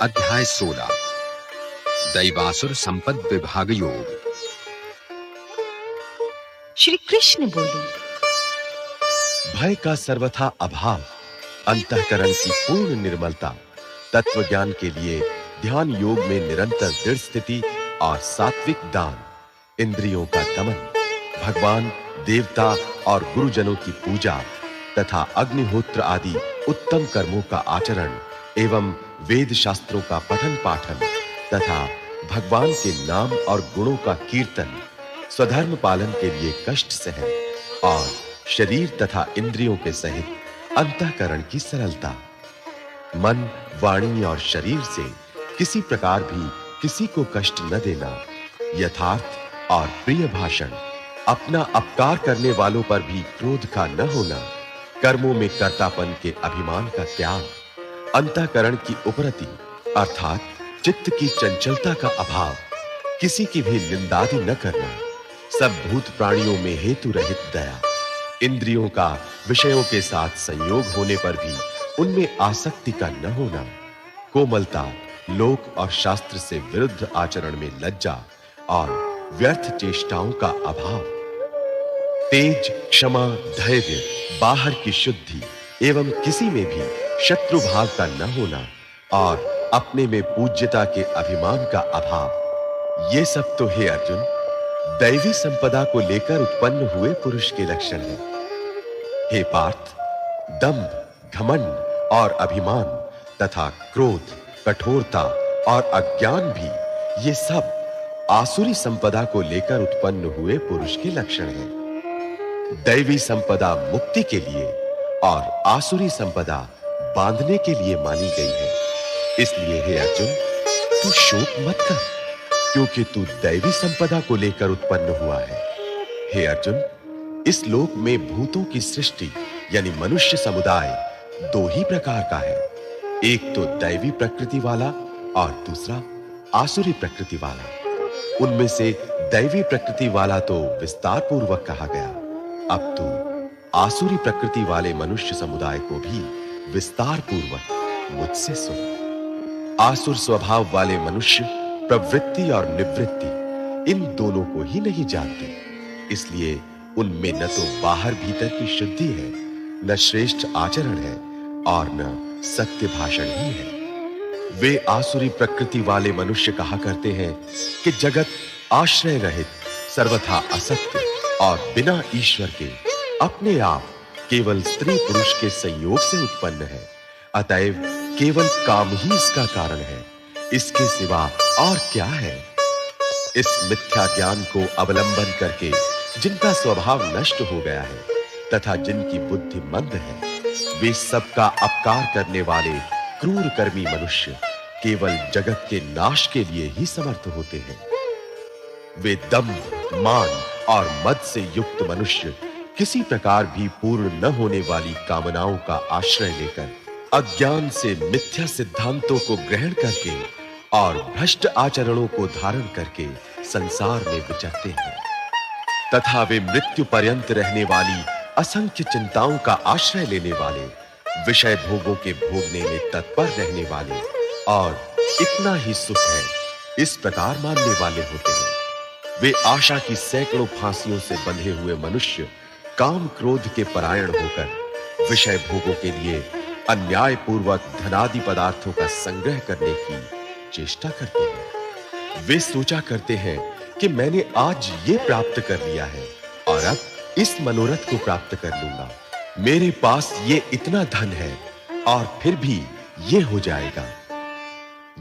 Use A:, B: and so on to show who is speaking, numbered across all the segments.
A: अध्याय 16 दैवासुर संपद विभाग योग।
B: श्री कृष्ण बोले,
C: भय का सर्वथा अभाव, अंतःकरण की पूर्ण निर्मलता, तत्व ज्ञान के लिए ध्यान योग में निरंतर दृढ़ स्थिति और सात्विक दान, इंद्रियों का दमन, भगवान, देवता और गुरुजनों की पूजा तथा अग्निहोत्र आदि उत्तम कर्मों का आचरण एवं वेद शास्त्रों का पठन पाठन तथा भगवान के नाम और गुणों का कीर्तन, स्वधर्म पालन के लिए कष्ट सहन और शरीर तथा इंद्रियों के सहित अंतःकरण की सरलता, मन, वाणी और शरीर से किसी प्रकार भी किसी को कष्ट न देना, यथार्थ और प्रिय भाषण, अपना अपकार करने वालों पर भी क्रोध का न होना, कर्मों में कर्तापन के अभिमान का त्याग, अंतःकरण की उपरति अर्थात चित्त की चंचलता का अभाव, किसी की भी निंदादि न करना, सब भूत प्राणियों में हेतु रहित दया, इंद्रियों का विषयों के साथ संयोग होने पर भी उनमें आसक्ति का न होना, कोमलता, लोक और शास्त्र से विरुद्ध आचरण में लज्जा और व्यर्थ चेष्टाओं का अभाव, तेज, क्षमा, धैर्य, बाहर की शुद्धि एवं किसी में भी शत्रु भाव का न होना और अपने में पूज्यता के अभिमान का अभाव, ये सब तो हे अर्जुन दैवी संपदा को लेकर उत्पन्न हुए पुरुष के लक्षण हैं। हे पार्थ, दंभ, घमंड और अभिमान तथा क्रोध, कठोरता और अज्ञान भी ये सब आसुरी संपदा को लेकर उत्पन्न हुए पुरुष के लक्षण हैं। दैवी संपदा मुक्ति के लिए और आसुरी संपदा बांधने के लिए मानी गई है। इसलिए हे अर्जुन, तू शोक मत कर, क्योंकि तू दैवी संपदा को लेकर उत्पन्न हुआ है। हे अर्जुन, इस लोक में भूतों की सृष्टि यानी मनुष्य समुदाय दो ही प्रकार का है, एक तो दैवी प्रकृति वाला और दूसरा आसुरी प्रकृति वाला। उनमें से दैवी प्रकृति वाला तो विस्तार पूर्वक कहा गया, अब तो आसुरी प्रकृति वाले मनुष्य समुदाय को भी विस्तार पूर्वक मुझसे सुन। आसुर स्वभाव वाले मनुष्य प्रवृत्ति और निवृत्ति इन दोनों को ही नहीं जानते, इसलिए उनमें न तो बाहर भीतर की शुद्धि है, न श्रेष्ठ आचरण है और न सत्य भाषण ही है। वे आसुरी प्रकृति वाले मनुष्य कहा करते हैं कि जगत आश्रय रहित, सर्वथा असत्य और बिना ईश्वर के अपने आप केवल स्त्री पुरुष के संयोग से उत्पन्न है, अतएव केवल काम ही इसका कारण है, इसके सिवा और क्या है। इस मिथ्या ज्ञान को अवलंबन करके जिनका स्वभाव नष्ट हो गया है तथा जिनकी बुद्धि मंद है, वे सबका अपकार करने वाले क्रूर कर्मी मनुष्य केवल जगत के नाश के लिए ही समर्थ होते हैं। वे दंभ, मान और मद से युक्त मनुष्य किसी प्रकार भी पूर्ण न होने वाली कामनाओं का आश्रय लेकर अज्ञान से मिथ्या सिद्धांतों को ग्रहण करके और भ्रष्ट आचरणों को धारण करके संसार में विचरते हैं तथा वे मृत्यु पर्यंत रहने वाली असंख्य चिंताओं का आश्रय लेने वाले, विषय भोगों के भोगने में तत्पर रहने वाले और इतना ही सुख है इस प्रकार मानने वाले होते हैं। वे आशा की सैकड़ों फांसियों से बंधे हुए मनुष्य काम क्रोध के परायण होकर विषय भोगों के लिए अन्याय पूर्वक धनादि पदार्थों का संग्रह करने की चेष्टा करते हैं। वे सोचा करते हैं कि मैंने आज ये प्राप्त कर लिया है और अब इस मनोरथ को प्राप्त कर लूंगा, मेरे पास ये इतना धन है और फिर भी ये हो जाएगा।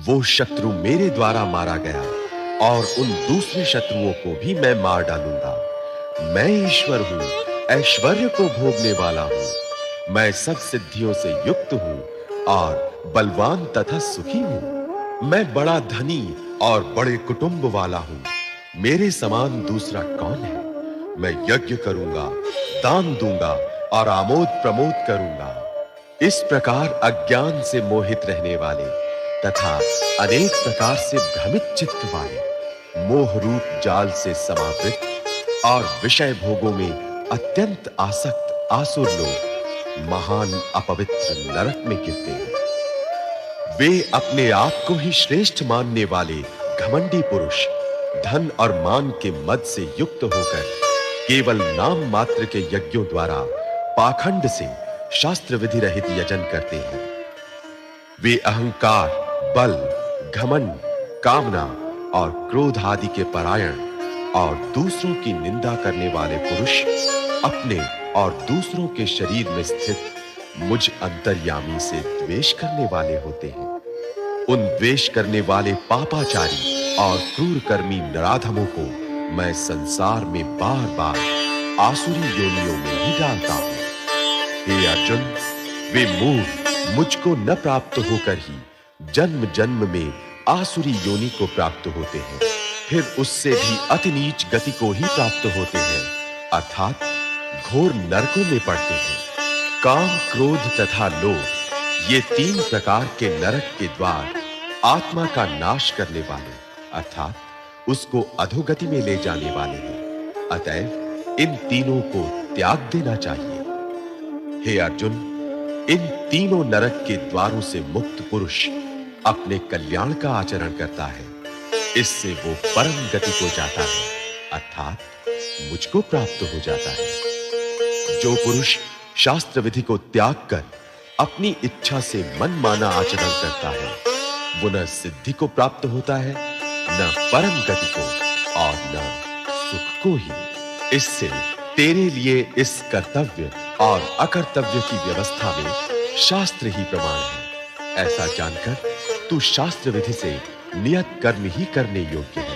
C: वो शत्रु मेरे द्वारा मारा गया और उन दूसरे शत्रुओं को भी मैं मार डालूंगा। मैं ईश्वर हूं, ऐश्वर्य को भोगने वाला हूं, मैं सब सिद्धियों से युक्त हूं और बलवान तथा सुखी हूं। मैं बड़ा धनी और बड़े कुटुंब वाला हूं, मेरे समान दूसरा कौन है। मैं यज्ञ करूंगा, दान दूंगा और आमोद प्रमोद करूंगा। इस प्रकार अज्ञान से मोहित रहने वाले तथा अनेक प्रकार से भ्रमित चित्त वाले, मोह रूप जाल से समावृत और विषय भोगों में अत्यंत आसक्त आसुर लोग महान अपवित्र नरक में गिरते हैं। वे अपने आप को ही श्रेष्ठ मानने वाले घमंडी पुरुष धन और मान के मद से युक्त होकर केवल नाम मात्र के यज्ञों द्वारा पाखंड से शास्त्र विधि रहित यजन करते हैं। वे अहंकार, बल, घमंड, कामना और क्रोध आदि के परायण और दूसरों की निंदा करने वाले पुरुष अपने और दूसरों के शरीर में स्थित मुझ अंतर्यामी से द्वेष करने वाले होते हैं। उन द्वेष करने वाले पापाचारी और क्रूर कर्मी नराधमों को मैं संसार में बार-बार आसुरी योनियों में ही डालता हूं। हे अर्जुन, वे मूढ़ मुझको न प्राप्त होकर ही जन्म जन्म में आसुरी योनि को प्राप्त होते हैं, फिर उससे भी अति नीच गति को ही प्राप्त होते हैं, अर्थात घोर नरकों में पड़ते हैं। काम, क्रोध तथा लोभ ये 3 प्रकार के नरक के द्वार आत्मा का नाश करने वाले अर्थात उसको अधोगति में ले जाने वाले हैं। अतएव इन तीनों को त्याग देना चाहिए। हे अर्जुन, इन तीनों नरक के द्वारों से मुक्त पुरुष अपने कल्याण का आचरण करता है। इससे वो परम गति को जाता है, अर्थात मुझको प्राप्त हो जाता है। जो पुरुष शास्त्र विधि को त्याग कर अपनी इच्छा से मनमाना आचरण करता है, वो न सिद्धि को प्राप्त होता है, न परम गति को और न सुख को ही। इससे तेरे लिए इस कर्तव्य और अकर्तव्य की व्यवस्था में शास्त्र ही प्रमाण है। ऐसा जानकर तू शास्त्र विधि से नियत कर्म ही करने योग्य है।